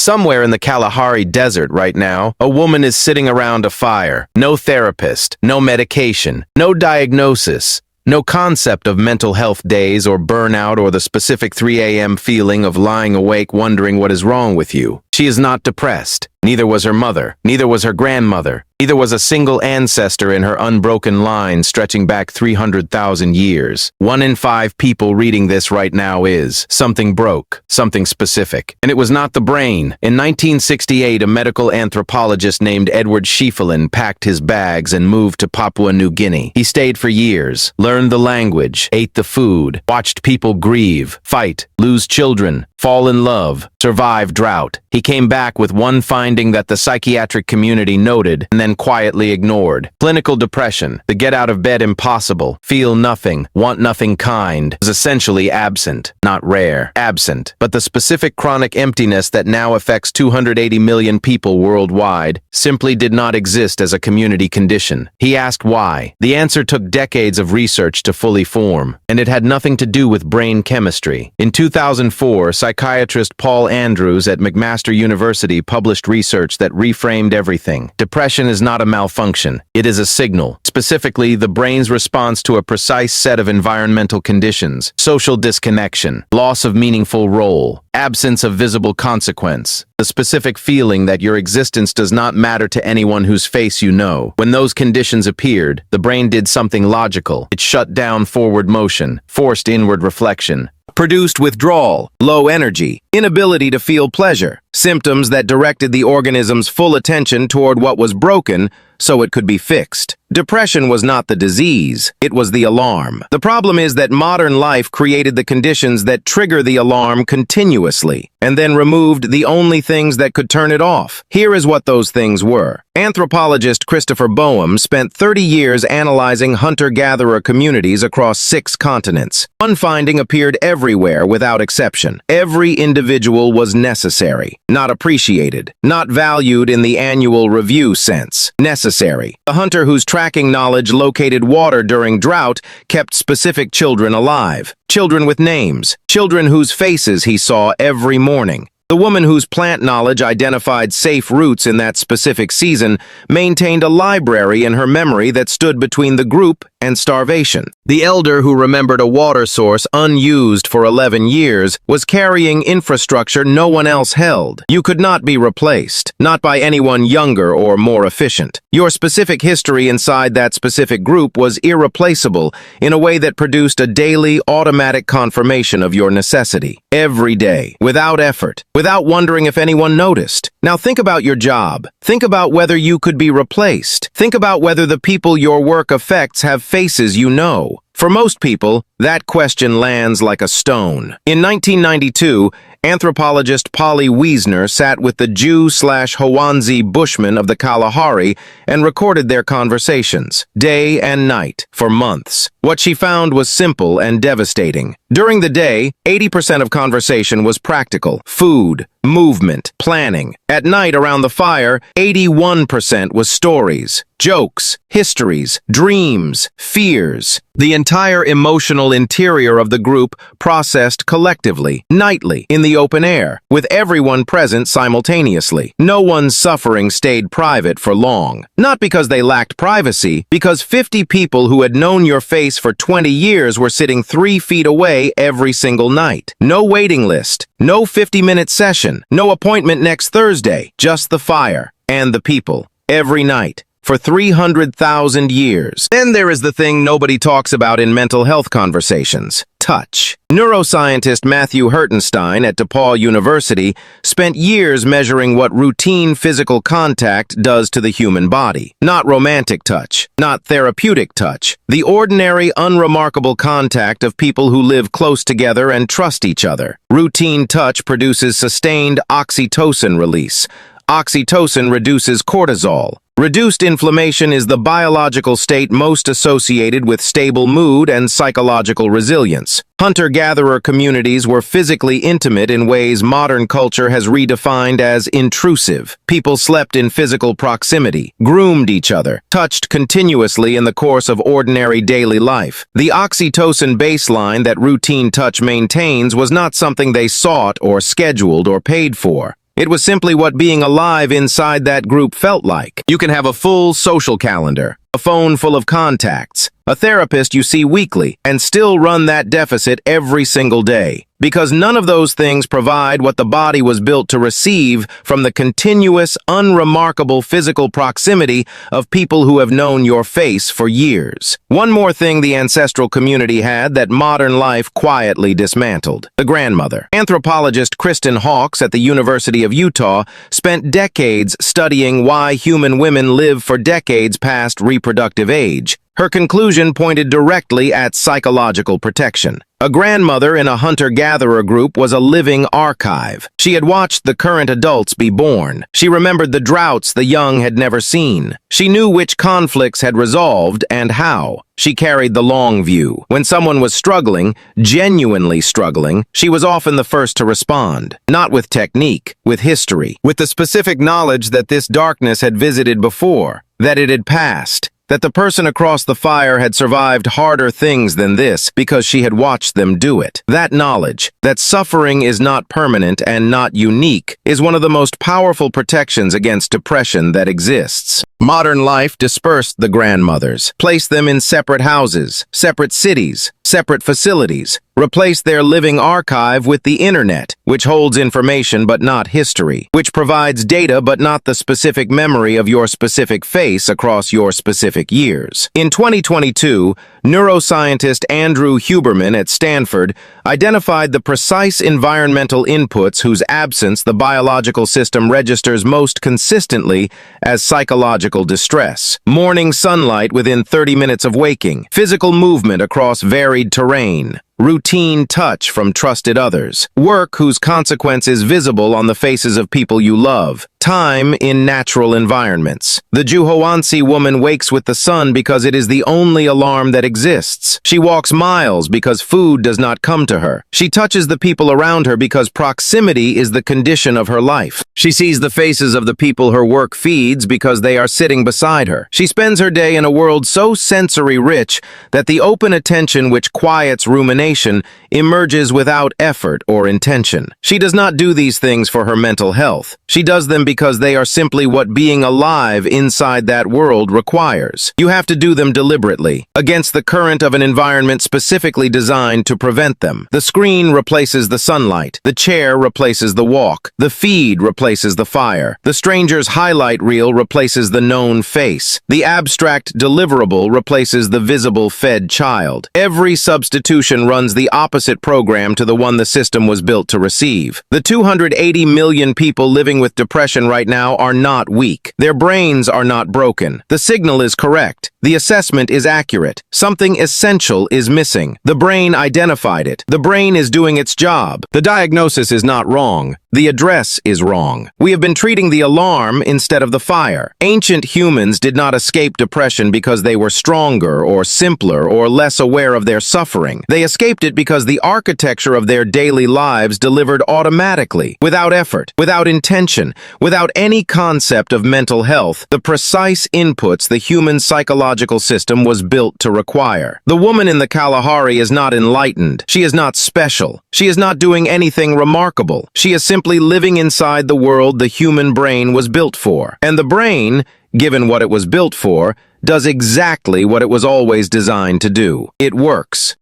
Somewhere in the Kalahari Desert right now, a woman is sitting around a fire. No therapist, no medication, no diagnosis, no concept of mental health days or burnout or the specific 3 a.m. feeling of lying awake wondering what is wrong with you. She is not depressed. Neither was her mother. Neither was her grandmother. Neither was a single ancestor in her unbroken line stretching back 300,000 years. 1 in 5 people reading this right now is something broke, something specific. And it was not the brain. In 1968, a medical anthropologist named Edward Schieffelin packed his bags and moved to Papua New Guinea. He stayed for years, learned the language, ate the food, watched people grieve, fight, lose children, fall in love, survive drought. He came back with one finding that the psychiatric community noted and then quietly ignored. Clinical depression, the get out of bed impossible, feel nothing, want nothing kind, was essentially absent. Not rare, absent. But the specific chronic emptiness that now affects 280 million people worldwide simply did not exist as a community condition. He asked why. The answer took decades of research to fully form, and it had nothing to do with brain chemistry. In 2004, psychiatrist Paul Andrews at McMaster University published research that reframed everything. Depression is not a malfunction. It is a signal. Specifically, the brain's response to a precise set of environmental conditions: social disconnection, loss of meaningful role, absence of visible consequence, the specific feeling that your existence does not matter to anyone whose face you know. When those conditions appeared, the brain did something logical. It shut down forward motion, forced inward reflection, produced withdrawal, low energy, inability to feel pleasure, symptoms that directed the organism's full attention toward what was broken so it could be fixed. Depression was not the disease, it was the alarm. The problem is that modern life created the conditions that trigger the alarm continuously, and then removed the only things that could turn it off. Here is what those things were. Anthropologist Christopher Boehm spent 30 years analyzing hunter-gatherer communities across 6 continents. One finding appeared everywhere without exception. Every individual was necessary, not appreciated, not valued in the annual review sense. Necessary. The hunter whose tracking knowledge located water during drought kept specific children alive. Children with names. Children whose faces he saw every morning. The woman whose plant knowledge identified safe routes in that specific season maintained a library in her memory that stood between the group and starvation. The elder who remembered a water source unused for 11 years was carrying infrastructure no one else held. You could not be replaced, not by anyone younger or more efficient. Your specific history inside that specific group was irreplaceable in a way that produced a daily, automatic confirmation of your necessity. Every day, without effort, without wondering if anyone noticed. Now think about your job. Think about whether you could be replaced. Think about whether the people your work affects have faces you know. For most people, that question lands like a stone. In 1992, anthropologist Polly Wiesner sat with the Jew/Hawanzi Bushmen of the Kalahari and recorded their conversations, day and night, for months. What she found was simple and devastating. During the day, 80% of conversation was practical: food, movement, planning. At night around the fire, 81% was stories, jokes, histories, dreams, fears. The entire emotional interior of the group processed collectively, nightly, in the open air, with everyone present simultaneously. No one's suffering stayed private for long. Not because they lacked privacy, because 50 people who had known your face for 20 years were sitting 3 feet away every single night. No waiting list, no 50-minute session, no appointment next Thursday, just the fire and the people, every night, for 300,000 years. Then there is the thing nobody talks about in mental health conversations: touch. Neuroscientist Matthew Hertenstein at DePaul University spent years measuring what routine physical contact does to the human body. Not romantic touch, not therapeutic touch. The ordinary, unremarkable contact of people who live close together and trust each other. Routine touch produces sustained oxytocin release. Oxytocin reduces cortisol. Reduced inflammation is the biological state most associated with stable mood and psychological resilience. Hunter-gatherer communities were physically intimate in ways modern culture has redefined as intrusive. People slept in physical proximity, groomed each other, touched continuously in the course of ordinary daily life. The oxytocin baseline that routine touch maintains was not something they sought or scheduled or paid for. It was simply what being alive inside that group felt like. You can have a full social calendar, a phone full of contacts, a therapist you see weekly, and still run that deficit every single day. Because none of those things provide what the body was built to receive from the continuous, unremarkable physical proximity of people who have known your face for years. One more thing the ancestral community had that modern life quietly dismantled: the grandmother. Anthropologist Kristen Hawkes at the University of Utah spent decades studying why human women live for decades past reproductive age. Her conclusion pointed directly at psychological protection. A grandmother in a hunter-gatherer group was a living archive. She had watched the current adults be born. She remembered the droughts the young had never seen. She knew which conflicts had resolved and how. She carried the long view. When someone was struggling, genuinely struggling, she was often the first to respond. Not with technique, with history, with the specific knowledge that this darkness had visited before, that it had passed, that the person across the fire had survived harder things than this because she had watched them do it. That knowledge, that suffering is not permanent and not unique, is one of the most powerful protections against depression that exists. Modern life dispersed the grandmothers, placed them in separate houses, separate cities, separate facilities, replaced their living archive with the internet, which holds information but not history, which provides data but not the specific memory of your specific face across your specific years. In 2022, neuroscientist Andrew Huberman at Stanford identified the precise environmental inputs whose absence the biological system registers most consistently as psychological distress. Morning sunlight within 30 minutes of waking, physical movement across varied terrain, routine touch from trusted others, work whose consequence is visible on the faces of people you love, time in natural environments. The Juhoansi woman wakes with the sun because it is the only alarm that exists. She walks miles because food does not come to her. She touches the people around her because proximity is the condition of her life. She sees the faces of the people her work feeds because they are sitting beside her. She spends her day in a world so sensory rich that the open attention which quiets rumination emerges without effort or intention. She does not do these things for her mental health. She does them because they are simply what being alive inside that world requires. You have to do them deliberately, against the current of an environment specifically designed to prevent them. The screen replaces the sunlight. The chair replaces the walk. The feed replaces the fire. The stranger's highlight reel replaces the known face. The abstract deliverable replaces the visible fed child. Every substitution runs the opposite program to the one the system was built to receive. The 280 million people living with depression right now are not weak. Their brains are not broken. The signal is correct. The assessment is accurate. Something essential is missing. The brain identified it. The brain is doing its job. The diagnosis is not wrong. The address is wrong. We have been treating the alarm instead of the fire. Ancient humans did not escape depression because they were stronger or simpler or less aware of their suffering. They escaped it because the architecture of their daily lives delivered automatically, without effort, without intention, without any concept of mental health, the precise inputs the human psychological system was built to require. The woman in the Kalahari is not enlightened. She is not special. She is not doing anything remarkable. She is simply living inside the world the human brain was built for. And the brain, given what it was built for, does exactly what it was always designed to do. It works.